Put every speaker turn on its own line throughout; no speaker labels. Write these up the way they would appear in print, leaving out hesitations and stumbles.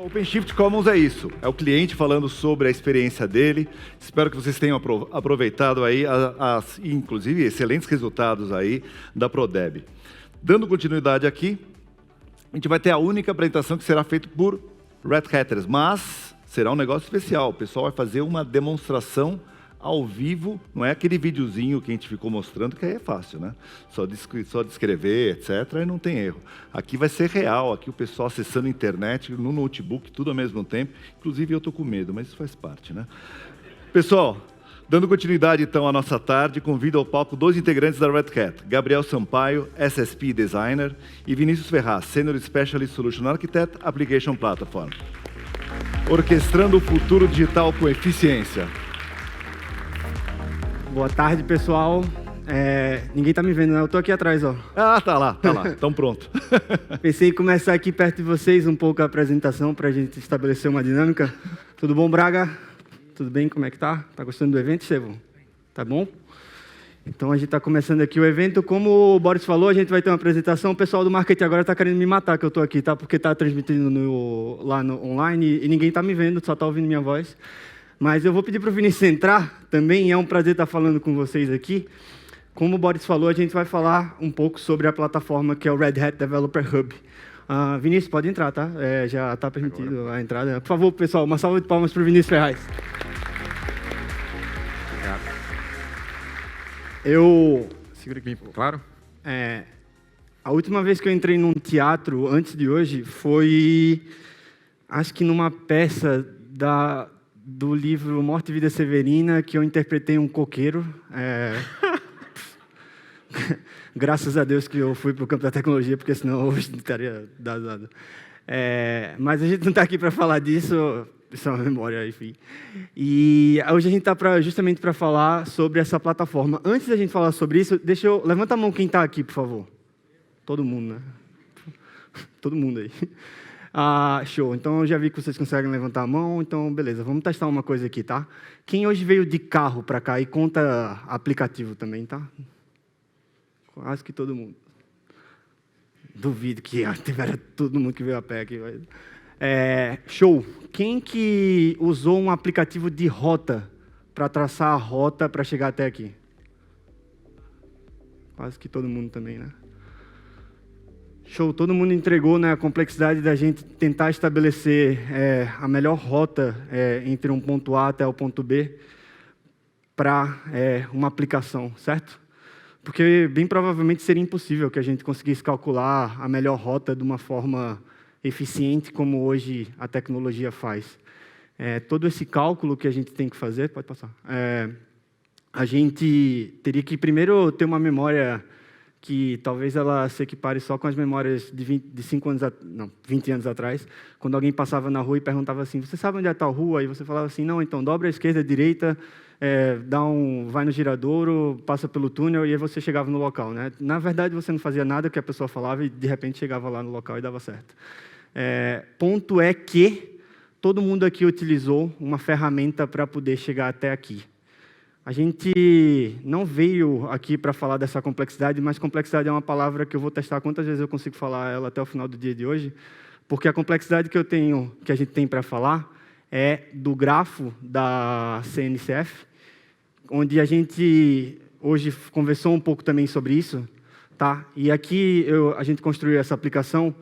OpenShift Commons é isso, é o cliente falando sobre a experiência dele. Espero que vocês tenham aproveitado aí, inclusive, excelentes resultados aí da Prodeb. Dando continuidade aqui, a gente vai ter a única apresentação que será feita por Red Hatters, mas será um negócio especial. O pessoal vai fazer uma demonstração ao vivo, não é aquele videozinho que a gente ficou mostrando, que aí é fácil, né? Só descrever, etc., e não tem erro. Aqui vai ser real, aqui o pessoal acessando a internet, no notebook, tudo ao mesmo tempo. Inclusive eu estou com medo, mas isso faz parte, né? Pessoal, dando continuidade então à nossa tarde, convido ao palco dois integrantes da Red Hat, Gabriel Sampaio, SSP Designer, e Vinícius Ferraz, Senior Specialist Solution Architect, Application Platform. Orquestrando o futuro digital com eficiência.
Boa tarde, pessoal. Ninguém tá me vendo, né? Eu tô aqui atrás, ó.
Ah, tá lá. Então pronto.
Pensei em começar aqui perto de vocês um pouco a apresentação para a gente estabelecer uma dinâmica. Tudo bom, Braga? Tudo bem? Como é que tá? Tá gostando do evento, Estevão? Tá bom? Então a gente tá começando aqui o evento. Como o Boris falou, a gente vai ter uma apresentação. O pessoal do marketing agora tá querendo me matar que eu tô aqui, tá? Porque tá transmitindo lá no online e ninguém tá me vendo, só tá ouvindo minha voz. Mas eu vou pedir para o Vinícius entrar também, é um prazer estar falando com vocês aqui. Como o Boris falou, a gente vai falar um pouco sobre a plataforma que é o Red Hat Developer Hub. Vinícius, pode entrar, tá? Já está permitido a entrada. Por favor, pessoal, uma salva de palmas para o Vinícius Ferraz.
Obrigado. Segura aqui, claro.
A última vez que eu entrei num teatro, antes de hoje, foi, acho que numa peça do livro Morte e Vida Severina, que eu interpretei um coqueiro. Graças a Deus que eu fui para o campo da tecnologia, porque senão hoje estaria dado. Mas a gente não está aqui para falar disso, isso é uma memória, enfim. E hoje a gente está justamente para falar sobre essa plataforma. Antes da gente falar sobre isso, levanta a mão quem está aqui, por favor. Todo mundo, né? Todo mundo aí. Show. Então, eu já vi que vocês conseguem levantar a mão, então, beleza. Vamos testar uma coisa aqui, tá? Quem hoje veio de carro para cá e conta aplicativo também, tá? Quase que todo mundo. Duvido que tiver todo mundo que veio a pé aqui. Show. Quem que usou um aplicativo de rota para traçar a rota para chegar até aqui? Quase que todo mundo também, né? Show, todo mundo entregou, né, a complexidade da gente tentar estabelecer a melhor rota entre um ponto A até o ponto B para uma aplicação, certo? Porque bem provavelmente seria impossível que a gente conseguisse calcular a melhor rota de uma forma eficiente como hoje a tecnologia faz. Todo esse cálculo que a gente tem que fazer, pode passar, a gente teria que primeiro ter uma memória que talvez ela se equipare só com as memórias de 20 anos atrás, quando alguém passava na rua e perguntava assim, você sabe onde é tal rua? E você falava assim, não, então dobra à esquerda, à direita, vai no giradouro, passa pelo túnel, e aí você chegava no local, né? Na verdade, você não fazia nada que a pessoa falava e, de repente, chegava lá no local e dava certo. Ponto é que todo mundo aqui utilizou uma ferramenta para poder chegar até aqui. A gente não veio aqui para falar dessa complexidade, mas complexidade é uma palavra que eu vou testar quantas vezes eu consigo falar ela até o final do dia de hoje, porque a complexidade que a gente tem para falar é do grafo da CNCF, onde a gente hoje conversou um pouco também sobre isso, tá? E aqui a gente construiu essa aplicação,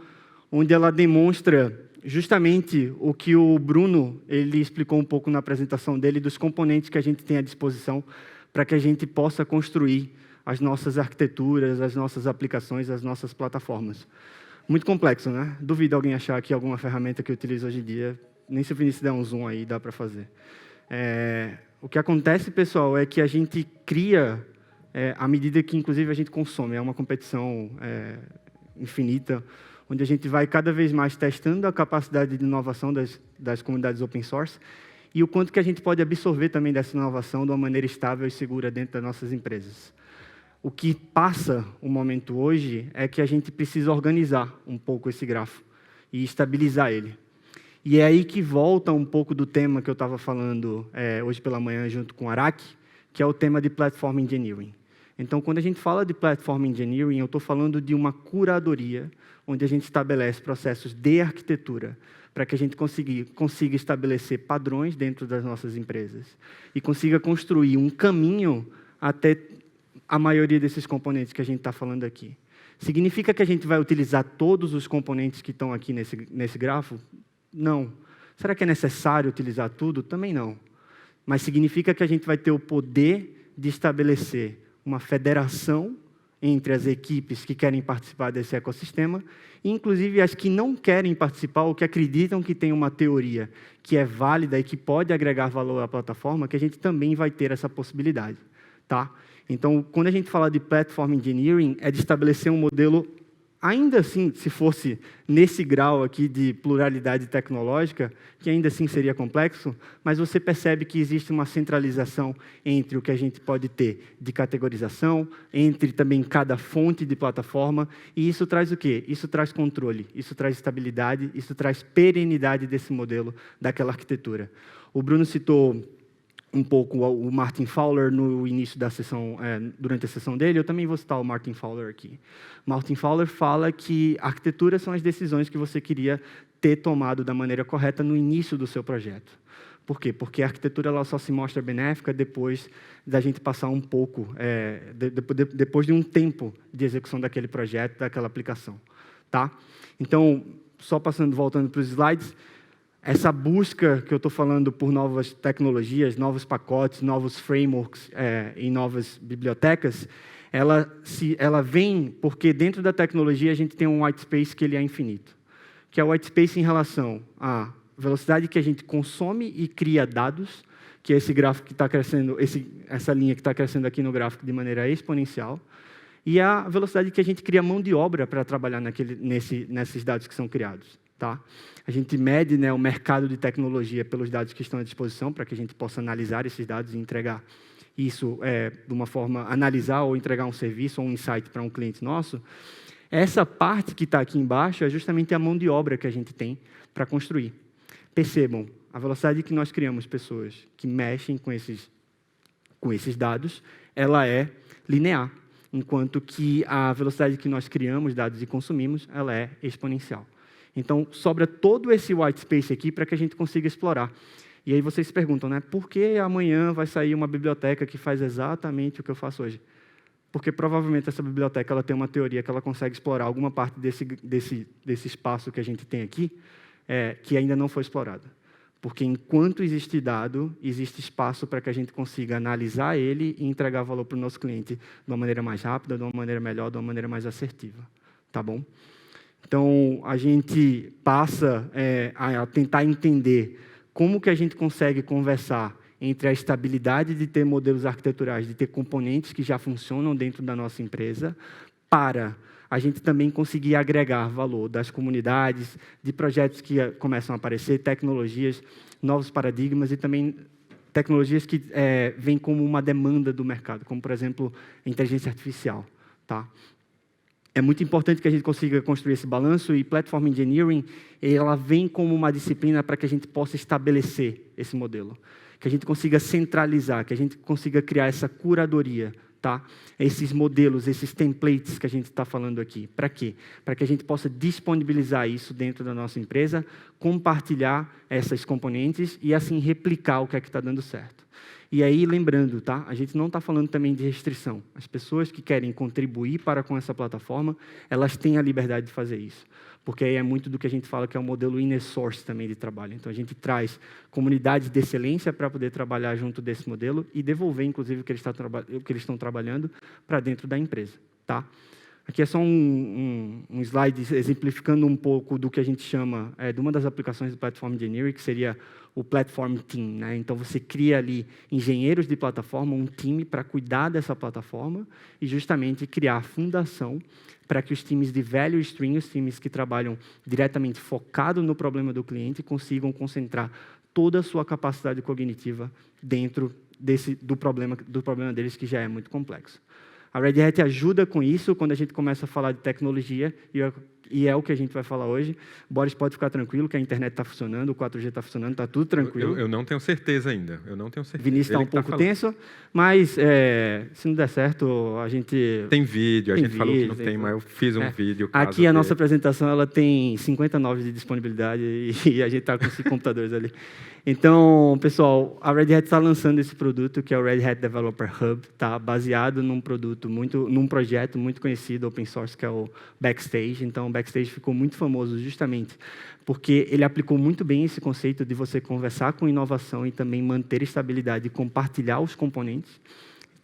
onde ela demonstra justamente o que o Bruno ele explicou um pouco na apresentação dele, dos componentes que a gente tem à disposição para que a gente possa construir as nossas arquiteturas, as nossas aplicações, as nossas plataformas. Muito complexo, né? Duvido alguém achar aqui alguma ferramenta que eu utilizo hoje em dia, nem se o Vinícius der um zoom aí, dá para fazer. O que acontece, pessoal, é que a gente cria à medida que, inclusive, a gente consome. É uma competição infinita, onde a gente vai cada vez mais testando a capacidade de inovação das comunidades open source e o quanto que a gente pode absorver também dessa inovação de uma maneira estável e segura dentro das nossas empresas. O que passa o momento hoje é que a gente precisa organizar um pouco esse grafo e estabilizar ele. E é aí que volta um pouco do tema que eu estava falando hoje pela manhã junto com o Araki, que é o tema de Platform Engineering. Então, quando a gente fala de Platform Engineering, eu estou falando de uma curadoria, onde a gente estabelece processos de arquitetura, para que a gente consiga estabelecer padrões dentro das nossas empresas e consiga construir um caminho até a maioria desses componentes que a gente está falando aqui. Significa que a gente vai utilizar todos os componentes que estão aqui nesse grafo? Não. Será que é necessário utilizar tudo? Também não. Mas significa que a gente vai ter o poder de estabelecer uma federação entre as equipes que querem participar desse ecossistema, e inclusive as que não querem participar ou que acreditam que tem uma teoria que é válida e que pode agregar valor à plataforma, que a gente também vai ter essa possibilidade. Tá? Então, quando a gente fala de Platform Engineering, é de estabelecer um modelo, ainda assim, se fosse nesse grau aqui de pluralidade tecnológica, que ainda assim seria complexo, mas você percebe que existe uma centralização entre o que a gente pode ter de categorização, entre também cada fonte de plataforma, e isso traz o quê? Isso traz controle, isso traz estabilidade, isso traz perenidade desse modelo, daquela arquitetura. O Bruno citou um pouco o Martin Fowler no início da sessão, durante a sessão dele, eu também vou citar o Martin Fowler aqui. Martin Fowler fala que arquiteturas são as decisões que você queria ter tomado da maneira correta no início do seu projeto. Por quê? Porque a arquitetura ela só se mostra benéfica depois da gente passar um pouco, depois de um tempo de execução daquele projeto, daquela aplicação. Tá? Então, só voltando para os slides, essa busca que eu estou falando por novas tecnologias, novos pacotes, novos frameworks e novas bibliotecas, ela vem porque dentro da tecnologia a gente tem um white space que ele é infinito, que é o white space em relação à velocidade que a gente consome e cria dados, que é esse gráfico que está crescendo, essa linha que está crescendo aqui no gráfico de maneira exponencial, e a velocidade que a gente cria mão de obra para trabalhar nesses dados que são criados. Tá? A gente mede, né, o mercado de tecnologia pelos dados que estão à disposição, para que a gente possa analisar esses dados e entregar isso de uma forma, analisar ou entregar um serviço ou um insight para um cliente nosso. Essa parte que está aqui embaixo é justamente a mão de obra que a gente tem para construir. Percebam, a velocidade que nós criamos pessoas que mexem com esses dados, ela é linear, enquanto que a velocidade que nós criamos dados e consumimos, ela é exponencial. Então, sobra todo esse white space aqui para que a gente consiga explorar. E aí vocês se perguntam, né? Por que amanhã vai sair uma biblioteca que faz exatamente o que eu faço hoje? Porque provavelmente essa biblioteca ela tem uma teoria que ela consegue explorar alguma parte desse espaço que a gente tem aqui, que ainda não foi explorada. Porque enquanto existe dado, existe espaço para que a gente consiga analisar ele e entregar valor para o nosso cliente de uma maneira mais rápida, de uma maneira melhor, de uma maneira mais assertiva. Tá bom? Então, a gente passa a tentar entender como que a gente consegue conversar entre a estabilidade de ter modelos arquiteturais, de ter componentes que já funcionam dentro da nossa empresa, para a gente também conseguir agregar valor das comunidades, de projetos que começam a aparecer, tecnologias, novos paradigmas e também tecnologias que vêm como uma demanda do mercado, como, por exemplo, a inteligência artificial. Tá? É muito importante que a gente consiga construir esse balanço e Platform Engineering, ela vem como uma disciplina para que a gente possa estabelecer esse modelo, que a gente consiga centralizar, que a gente consiga criar essa curadoria, tá? Esses modelos, esses templates que a gente está falando aqui. Para quê? Para que a gente possa disponibilizar isso dentro da nossa empresa, compartilhar essas componentes e assim replicar o que é que está dando certo. E aí, lembrando, tá? A gente não está falando também de restrição. As pessoas que querem contribuir com essa plataforma, elas têm a liberdade de fazer isso. Porque aí é muito do que a gente fala que é o modelo inner source também de trabalho. Então, a gente traz comunidades de excelência para poder trabalhar junto desse modelo e devolver, inclusive, o que eles estão trabalhando para dentro da empresa. Tá? Aqui é só um slide exemplificando um pouco do que a gente chama de uma das aplicações do Platform Engineering, que seria o Platform Team. Né? Então, você cria ali engenheiros de plataforma, um time para cuidar dessa plataforma e justamente criar a fundação para que os times de value stream, os times que trabalham diretamente focado no problema do cliente, consigam concentrar toda a sua capacidade cognitiva dentro do problema deles, que já é muito complexo. A Red Hat ajuda com isso quando a gente começa a falar de tecnologia, e e é o que a gente vai falar hoje. Boris pode ficar tranquilo que a internet está funcionando, o 4G está funcionando, está tudo tranquilo.
Eu não tenho certeza ainda.
Vinícius está um pouco tenso, mas se não der certo, a gente...
Tem vídeo, a gente falou que não tem, mas eu fiz um vídeo.
Aqui a nossa apresentação ela tem 50 noves de disponibilidade e a gente está com 5 computadores ali. Então, pessoal, a Red Hat está lançando esse produto que é o Red Hat Developer Hub, tá baseado num projeto muito conhecido open source que é o Backstage. Então, o Backstage ficou muito famoso justamente porque ele aplicou muito bem esse conceito de você conversar com inovação e também manter estabilidade e compartilhar os componentes,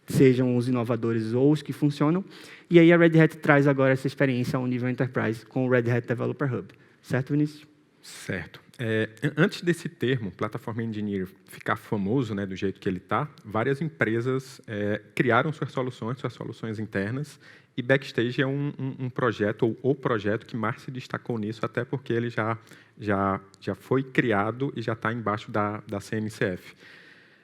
sejam os inovadores ou os que funcionam. E aí a Red Hat traz agora essa experiência ao nível Enterprise com o Red Hat Developer Hub. Certo, Vinícius?
Certo. Antes desse termo, Platform Engineer, ficar famoso, né, do jeito que ele está, várias empresas criaram suas soluções internas, e Backstage é um projeto, ou o projeto que mais se destacou nisso, até porque ele já foi criado e já está embaixo da CNCF.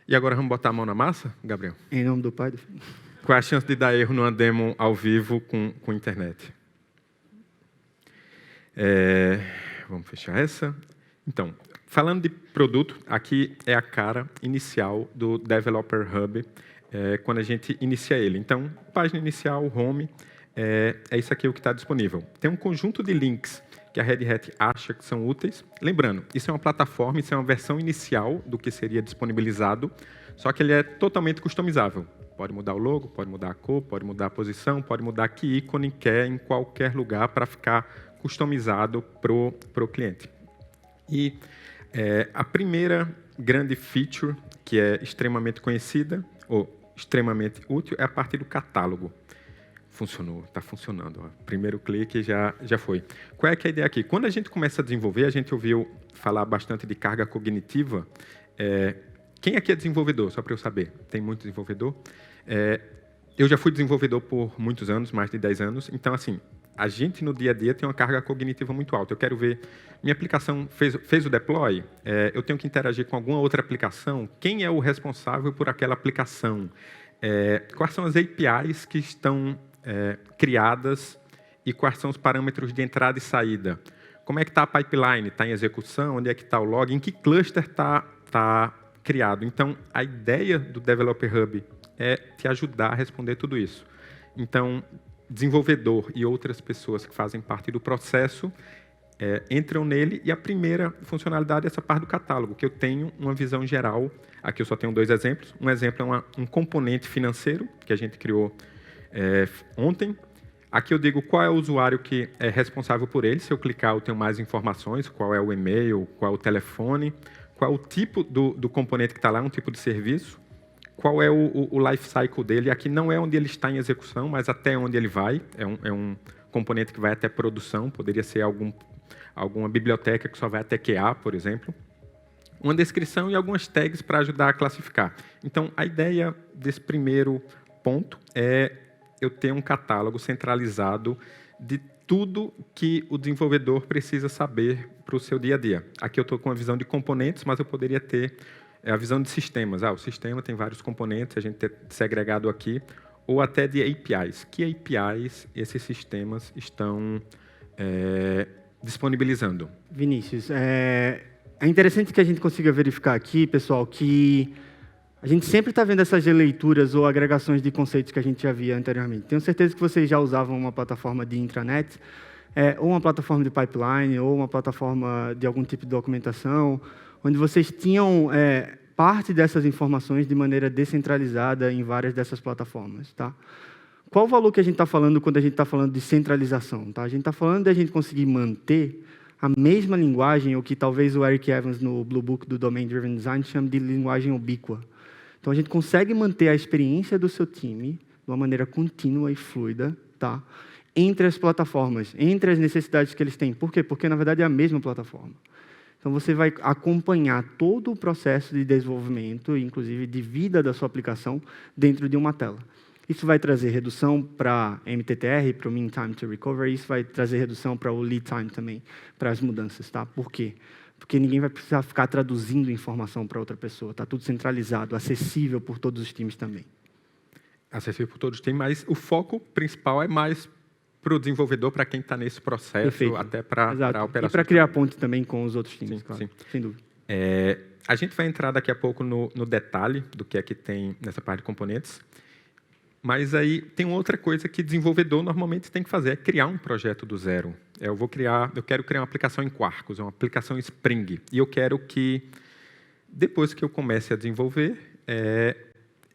E agora vamos botar a mão na massa, Gabriel?
Em nome do Pai do Filho.
Qual é a chance de dar erro numa demo ao vivo com internet? Vamos fechar essa. Então, falando de produto, aqui é a cara inicial do Developer Hub, quando a gente inicia ele. Então, página inicial, home, é isso aqui o que está disponível. Tem um conjunto de links que a Red Hat acha que são úteis. Lembrando, isso é uma plataforma, isso é uma versão inicial do que seria disponibilizado, só que ele é totalmente customizável. Pode mudar o logo, pode mudar a cor, pode mudar a posição, pode mudar que ícone quer em qualquer lugar para ficar customizado para o cliente. E a primeira grande feature, que é extremamente conhecida, ou extremamente útil, é a parte do catálogo. Funcionou, está funcionando. Ó. Primeiro clique já foi. Qual é que é a ideia aqui? Quando a gente começa a desenvolver, a gente ouviu falar bastante de carga cognitiva. Quem aqui é desenvolvedor, só para eu saber? Tem muito desenvolvedor? Eu já fui desenvolvedor por muitos anos, mais de 10 anos. Então, assim, a gente, no dia a dia, tem uma carga cognitiva muito alta. Eu quero ver, minha aplicação fez o deploy, eu tenho que interagir com alguma outra aplicação, quem é o responsável por aquela aplicação? Quais são as APIs que estão criadas e quais são os parâmetros de entrada e saída? Como é que está a pipeline? Está em execução? Onde é que está o log? Em que cluster está criado? Então, a ideia do Developer Hub é te ajudar a responder tudo isso. Então, desenvolvedor e outras pessoas que fazem parte do processo entram nele, e a primeira funcionalidade é essa parte do catálogo, que eu tenho uma visão geral. Aqui eu só tenho 2 exemplos. Um exemplo é um componente financeiro, que a gente criou ontem. Aqui eu digo qual é o usuário que é responsável por ele. Se eu clicar, eu tenho mais informações, qual é o e-mail, qual é o telefone, qual é o tipo do componente que está lá, um tipo de serviço, qual é o life cycle dele. Aqui não é onde ele está em execução, mas até onde ele vai. É um componente que vai até produção, poderia ser alguma biblioteca que só vai até QA, por exemplo. Uma descrição e algumas tags para ajudar a classificar. Então, a ideia desse primeiro ponto é eu ter um catálogo centralizado de tudo que o desenvolvedor precisa saber para o seu dia a dia. Aqui eu estou com a visão de componentes, mas eu poderia ter a visão de sistemas. O sistema tem vários componentes, a gente tem segregado aqui, ou até de APIs. Que APIs esses sistemas estão disponibilizando?
Vinícius, é interessante que a gente consiga verificar aqui, pessoal, que a gente sempre está vendo essas releituras ou agregações de conceitos que a gente já via anteriormente. Tenho certeza que vocês já usavam uma plataforma de intranet, ou uma plataforma de pipeline, ou uma plataforma de algum tipo de documentação, onde vocês tinham parte dessas informações de maneira descentralizada em várias dessas plataformas. Tá? Qual o valor que a gente está falando quando a gente está falando de centralização? Tá? A gente está falando de a gente conseguir manter a mesma linguagem, o que talvez o Eric Evans, no Blue Book do Domain Driven Design, chama de linguagem ubíqua. Então, a gente consegue manter a experiência do seu time de uma maneira contínua e fluida, tá? Entre as plataformas, entre as necessidades que eles têm. Por quê? Porque, na verdade, é a mesma plataforma. Então, você vai acompanhar todo o processo de desenvolvimento, inclusive de vida da sua aplicação, dentro de uma tela. Isso vai trazer redução para MTTR, para o Mean Time to Recovery, isso vai trazer redução para o Lead Time também, para as mudanças. Tá? Por quê? Porque ninguém vai precisar ficar traduzindo informação para outra pessoa. Está tudo centralizado, acessível por todos os times também.
Acessível por todos os times, mas o foco principal é mais para o desenvolvedor, para quem está nesse processo,
Perfeito.
até para a operação.
E para criar ponte também com os outros times,
Sim,
claro.
sim.
Sem dúvida.
A gente vai entrar daqui a pouco no detalhe do que é que tem nessa parte de componentes, mas aí tem outra coisa que desenvolvedor normalmente tem que fazer, é criar um projeto do zero. Eu quero criar uma aplicação em Quarkus, uma aplicação em Spring, e eu quero que, depois que eu comece a desenvolver,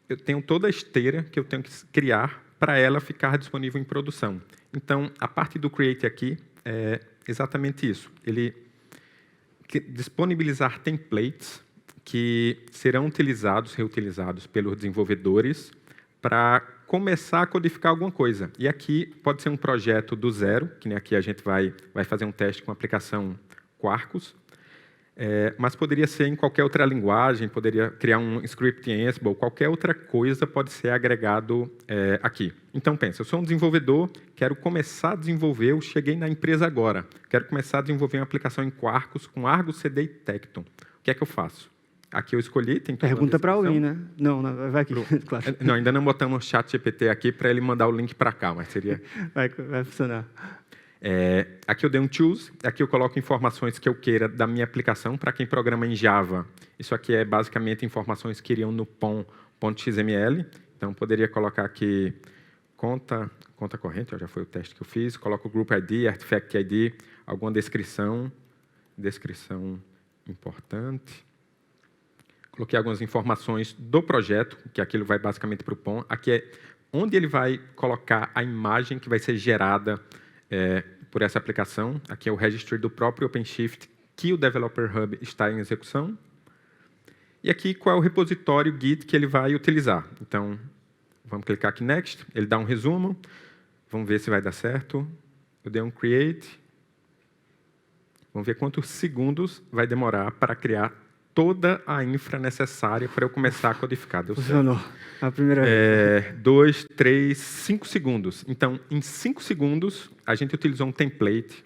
eu tenho toda a esteira que eu tenho que criar para ela ficar disponível em produção. Então, a parte do Create aqui é exatamente isso. Ele disponibilizar templates que serão reutilizados pelos desenvolvedores para começar a codificar alguma coisa. E aqui pode ser um projeto do zero, que nem aqui a gente vai fazer um teste com a aplicação Quarkus, mas poderia ser em qualquer outra linguagem, poderia criar um script em Ansible, qualquer outra coisa pode ser agregado aqui. Então, pensa, eu sou um desenvolvedor, quero começar a desenvolver, eu cheguei na empresa agora, quero começar a desenvolver uma aplicação em Quarkus com Argo, CD e Tecton. O que é que eu faço? Aqui eu escolhi, tem toda a
Pergunta para
descrição.
alguém, né? Não, vai aqui, claro.
Não, ainda não botamos o chat GPT aqui para ele mandar o link para cá, mas seria...
Vai funcionar.
Aqui eu dei um choose, aqui eu coloco informações que eu queira da minha aplicação. Para quem programa em Java, isso aqui é basicamente informações que iriam no POM.xml. Então, poderia colocar aqui conta corrente, já foi o teste que eu fiz. Coloco o Group ID, Artifact ID, alguma descrição importante. Coloquei algumas informações do projeto, que aquilo vai basicamente para o POM. Aqui é onde ele vai colocar a imagem que vai ser gerada por essa aplicação. Aqui é o registry do próprio OpenShift que o Developer Hub está em execução. E aqui qual é o repositório Git que ele vai utilizar. Então, vamos clicar aqui Next. Ele dá um resumo. Vamos ver se vai dar certo. Eu dei um Create. Vamos ver quantos segundos vai demorar para criar toda a infra necessária para eu começar a codificar. Deu certo.
Funcionou. A primeira vez.
2, 3, 5 segundos. Então, em 5 segundos, a gente utilizou um template.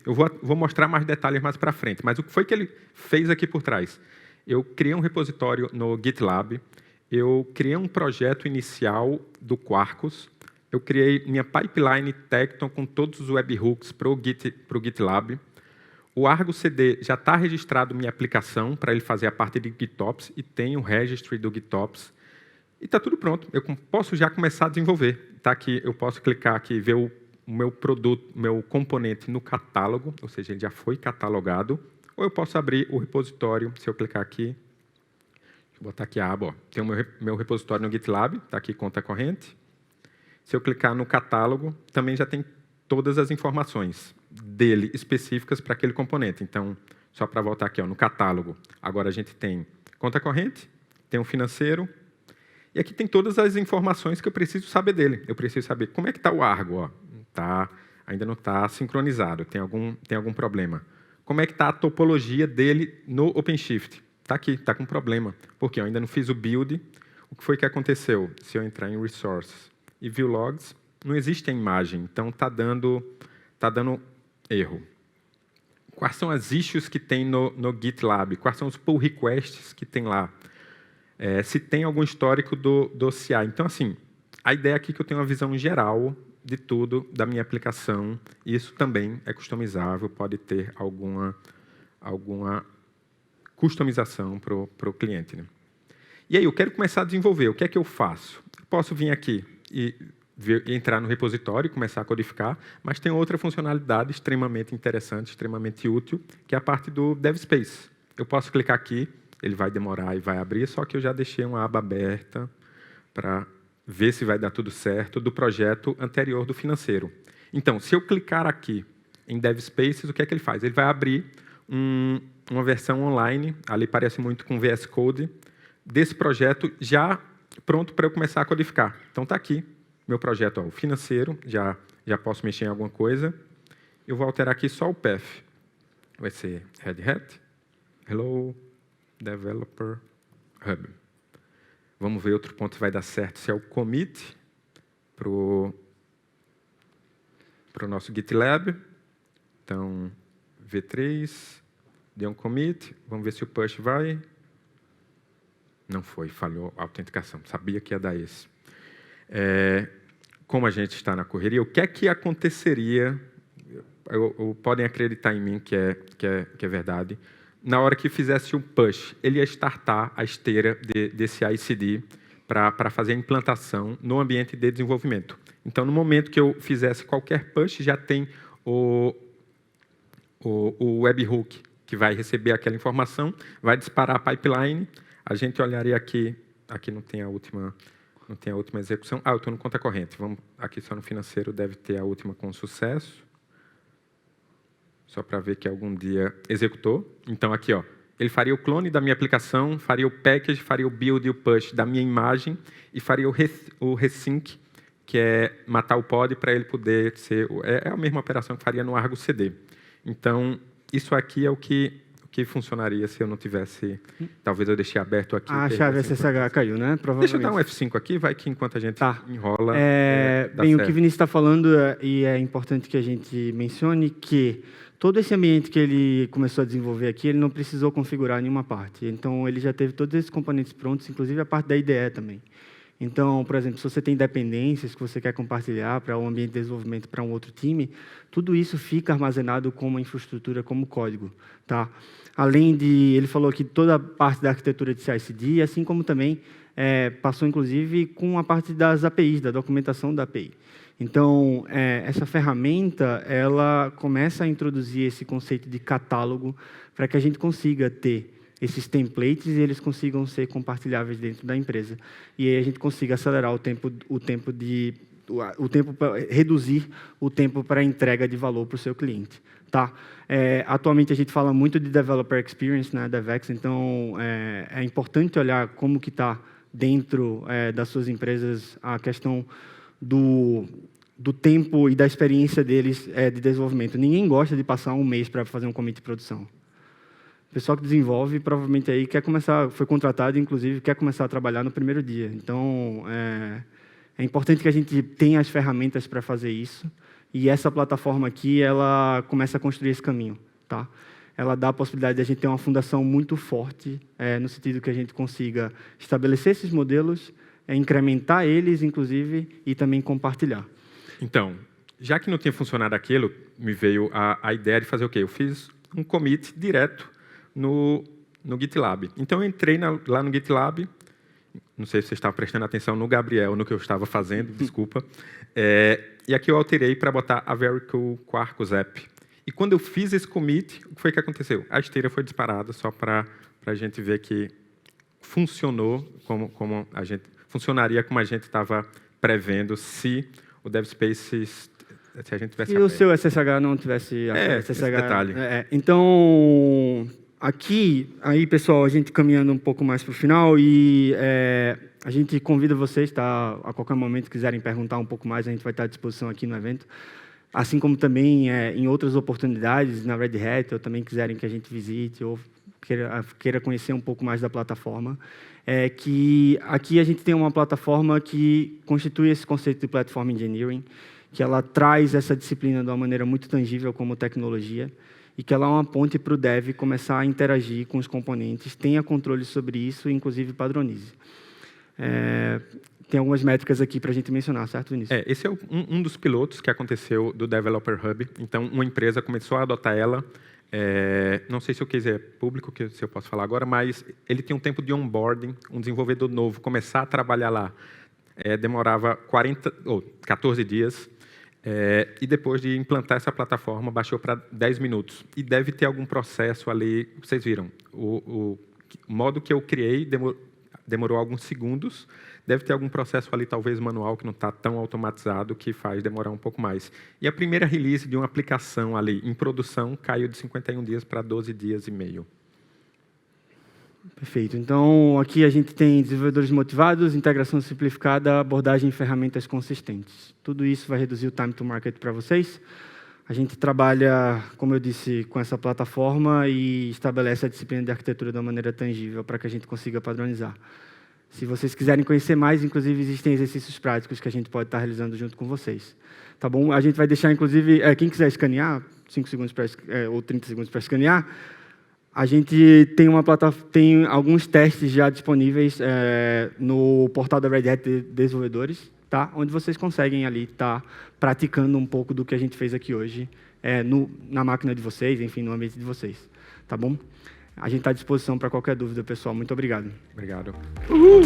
Eu vou mostrar mais detalhes mais para frente, mas o que foi que ele fez aqui por trás? Eu criei um repositório no GitLab, eu criei um projeto inicial do Quarkus, eu criei minha pipeline Tecton com todos os webhooks para o GitLab. O Argo CD já está registrado minha aplicação para ele fazer a parte de GitOps e tem o registry do GitOps. E está tudo pronto. Eu posso já começar a desenvolver. Tá aqui, eu posso clicar aqui e ver o meu produto, meu componente no catálogo, ou seja, ele já foi catalogado. Ou eu posso abrir o repositório. Se eu clicar aqui, deixa eu botar aqui a aba. Ó. Tem o meu repositório no GitLab, está aqui conta corrente. Se eu clicar no catálogo, também já tem todas as informações dele específicas para aquele componente. Então, só para voltar aqui, ó, no catálogo, agora a gente tem conta corrente, tem um financeiro, e aqui tem todas as informações que eu preciso saber dele. Eu preciso saber como é que está o Argo. Ó. Ainda não está sincronizado, tem algum problema. Como é que está a topologia dele no OpenShift? Está aqui, está com problema. Porque eu ainda não fiz o build. O que foi que aconteceu? Se eu entrar em Resources e View Logs, não existe a imagem, então está dando erro. Quais são as issues que tem no GitLab? Quais são os pull requests que tem lá? Se tem algum histórico do CI. Então, assim, a ideia aqui é que eu tenho uma visão geral de tudo da minha aplicação. Isso também é customizável, pode ter alguma customização para o cliente. Né? E aí, eu quero começar a desenvolver. O que é que eu faço? Eu posso vir aqui e entrar no repositório e começar a codificar, mas tem outra funcionalidade extremamente interessante, extremamente útil, que é a parte do DevSpace. Eu posso clicar aqui, ele vai demorar e vai abrir, só que eu já deixei uma aba aberta para ver se vai dar tudo certo do projeto anterior do financeiro. Então, se eu clicar aqui em DevSpaces, o que é que ele faz? Ele vai abrir uma versão online, ali parece muito com VS Code, desse projeto já pronto para eu começar a codificar. Então, está aqui. Meu projeto, ó, o financeiro, já posso mexer em alguma coisa. Eu vou alterar aqui só o path. Vai ser Red Hat, Hello, Developer Hub. Vamos ver outro ponto que vai dar certo, se é o commit para o nosso GitLab. Então, V3, deu um commit. Vamos ver se o push vai. Não foi, falhou a autenticação. Sabia que ia dar esse. como a gente está na correria, o que é que aconteceria, podem acreditar em mim que é verdade, na hora que fizesse um push, ele ia startar a esteira desse ICD para fazer a implantação no ambiente de desenvolvimento. Então, no momento que eu fizesse qualquer push, já tem o webhook que vai receber aquela informação, vai disparar a pipeline, a gente olharia aqui não tem a última execução. Eu estou no conta corrente, vamos aqui só no financeiro, deve ter a última com sucesso. Só para ver que algum dia executou. Então, aqui, ele faria o clone da minha aplicação, faria o package, faria o build e o push da minha imagem e faria o resync, que é matar o pod para ele poder ser... É a mesma operação que faria no Argo CD. Então, isso aqui é o que funcionaria se eu não tivesse... Talvez eu deixei aberto aqui.
A chave SSH caiu, né? Provavelmente.
Deixa eu dar um F5 aqui, vai que enquanto a gente enrola...
Bem, o que o Vinícius está falando, e é importante que a gente mencione, que todo esse ambiente que ele começou a desenvolver aqui, ele não precisou configurar nenhuma parte. Então, ele já teve todos esses componentes prontos, inclusive a parte da IDE também. Então, por exemplo, se você tem dependências que você quer compartilhar para um ambiente de desenvolvimento para um outro time, tudo isso fica armazenado como infraestrutura, como código. Tá? Além de, ele falou aqui toda a parte da arquitetura de CI/CD, assim como também passou, inclusive, com a parte das APIs, da documentação da API. Então, essa ferramenta, ela começa a introduzir esse conceito de catálogo para que a gente consiga ter esses templates e eles consigam ser compartilháveis dentro da empresa. E aí a gente consiga acelerar reduzir o tempo para entrega de valor para o seu cliente. Tá? Atualmente, a gente fala muito de Developer Experience, né, DevEx, então é importante olhar como que está dentro das suas empresas a questão do tempo e da experiência deles de desenvolvimento. Ninguém gosta de passar um mês para fazer um commit de produção. O pessoal que desenvolve, provavelmente, aí foi contratado, inclusive, quer começar a trabalhar no primeiro dia. Então, é importante que a gente tenha as ferramentas para fazer isso, e essa plataforma aqui, ela começa a construir esse caminho. Tá? Ela dá a possibilidade de a gente ter uma fundação muito forte, no sentido que a gente consiga estabelecer esses modelos, incrementar eles, inclusive, e também compartilhar.
Então, já que não tinha funcionado aquilo, me veio a ideia de fazer o quê? Eu fiz um commit direto no GitLab. Então, eu entrei lá no GitLab, não sei se você estava prestando atenção no Gabriel, no que eu estava fazendo, desculpa, e aqui eu alterei para botar a Very Cool Quarkus App. E quando eu fiz esse commit, o que foi que aconteceu? A esteira foi disparada, só para a gente ver que funcionou como a gente... Funcionaria como a gente estava prevendo se o DevSpace, se a gente tivesse...
E o seu SSH não tivesse...
esse detalhe.
Então, aqui, aí, pessoal, a gente caminhando um pouco mais para o final, e a gente convida vocês, tá? A qualquer momento, quiserem perguntar um pouco mais, a gente vai estar à disposição aqui no evento. Assim como também em outras oportunidades, na Red Hat, ou também quiserem que a gente visite, ou queira conhecer um pouco mais da plataforma, que aqui a gente tem uma plataforma que constitui esse conceito de Platform Engineering, que ela traz essa disciplina de uma maneira muito tangível como tecnologia, e que ela é uma ponte para o dev começar a interagir com os componentes, tenha controle sobre isso e, inclusive, padronize. Tem algumas métricas aqui para a gente mencionar, certo, Vinícius?
Esse é um dos pilotos que aconteceu do Developer Hub. Então, uma empresa começou a adotar ela. Não sei se o case é público, se eu posso falar agora, mas ele tem um tempo de onboarding, um desenvolvedor novo começar a trabalhar lá. Demorava 14 dias. E depois de implantar essa plataforma, baixou para 10 minutos. E deve ter algum processo ali, vocês viram, o modo que eu criei demorou alguns segundos, deve ter algum processo ali, talvez manual, que não está tão automatizado, que faz demorar um pouco mais. E a primeira release de uma aplicação ali em produção caiu de 51 dias para 12 dias e meio.
Perfeito. Então, aqui a gente tem desenvolvedores motivados, integração simplificada, abordagem e ferramentas consistentes. Tudo isso vai reduzir o time to market para vocês. A gente trabalha, como eu disse, com essa plataforma e estabelece a disciplina de arquitetura de uma maneira tangível para que a gente consiga padronizar. Se vocês quiserem conhecer mais, inclusive, existem exercícios práticos que a gente pode estar realizando junto com vocês. Tá bom? A gente vai deixar, inclusive, quem quiser escanear, 5 segundos ou 30 segundos para escanear, A gente tem alguns testes já disponíveis no portal da Red Hat de Desenvolvedores, tá? Onde vocês conseguem ali estar praticando um pouco do que a gente fez aqui hoje na máquina de vocês, enfim, no ambiente de vocês. Tá bom? A gente está à disposição para qualquer dúvida, pessoal. Muito obrigado.
Obrigado.
Uhul!